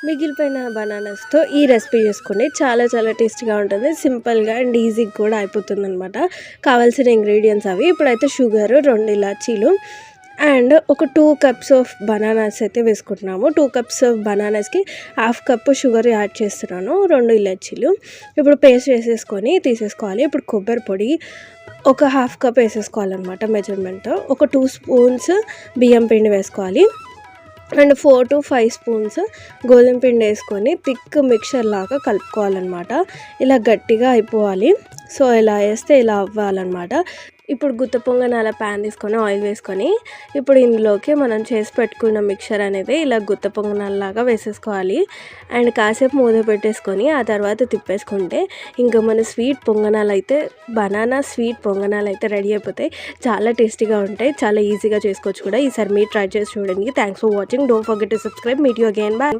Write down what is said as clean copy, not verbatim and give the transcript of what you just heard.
మిగిలిపోయిన బనానాస్తో ఈ రెసిపీ చేసుకోండి. చాలా చాలా టేస్టీగా ఉంటుంది. సింపుల్గా అండ్ ఈజీగా కూడా అయిపోతుంది అనమాట. కావాల్సిన ఇంగ్రీడియంట్స్ అవి. ఇప్పుడైతే షుగర్, 2 ఇలాచీలు అండ్ ఒక 2 కప్స్ ఆఫ్ బనానాస్ అయితే వేసుకుంటున్నాము. 2 కప్స్ ఆఫ్ బనానాస్కి 1/2 కప్ షుగర్ యాడ్ చేస్తున్నాను. 2 ఇలాచీలు ఇప్పుడు పేస్ట్ వేసేసుకొని తీసేసుకోవాలి. ఇప్పుడు కొబ్బరి పొడి ఒక 1/2 కప్ వేసేసుకోవాలన్నమాట మెజర్మెంట్. ఒక 2 స్పూన్స్ బియ్యం పిండి వేసుకోవాలి అండ్ 4 to 5 స్పూన్స్ గోధుమ పిండి వేసుకొని థిక్ మిక్చర్ లాగా కలుపుకోవాలన్నమాట. ఇలా గట్టిగా అయిపోవాలి. సో ఇలా వేస్తే ఇలా అవ్వాలన్నమాట. ఇప్పుడు గుత్త పొంగనాల ప్యాన్ తీసుకొని ఆయిల్ వేసుకొని ఇప్పుడు ఇందులోకి మనం చేసి పెట్టుకున్న మిక్చర్ అనేది ఇలా గుత్త పొంగనాలలాగా వేసేసుకోవాలి. అండ్ కాసేపు మూత పెట్టేసుకొని ఆ తర్వాత తిప్పేసుకుంటే ఇంకా మన స్వీట్ పొంగనాలు అయితే బనానా స్వీట్ పొంగనాలు అయితే రెడీ అయిపోతాయి. చాలా టేస్టీగా ఉంటాయి. చాలా ఈజీగా చేసుకోవచ్చు కూడా. ఈసారి మీరు ట్రై చేసి చూడండి. Thanks for watching. Don't forget to subscribe. Meet you again. Bye.